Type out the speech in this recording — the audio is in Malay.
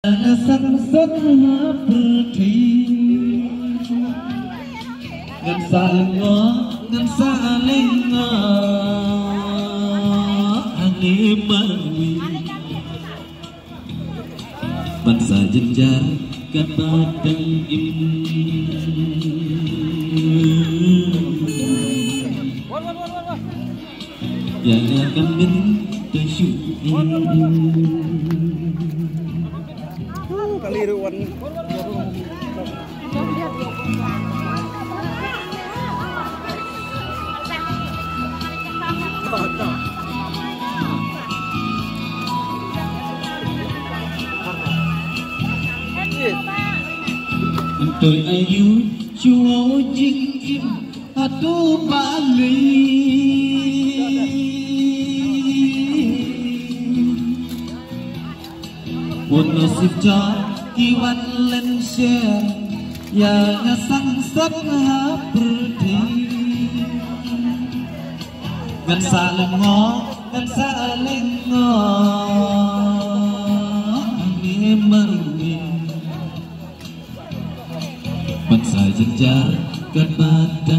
Sang rất putih ngân xa lengo angin mami bangsa jenjar kapatang im yang akan bersyukur kaliruan tôi ayu chúa chính im hatu bali buồn nasib cho kiwan lên xe ya sang sắc pergi ngân xa lengo ni mami bangsa jenjar kan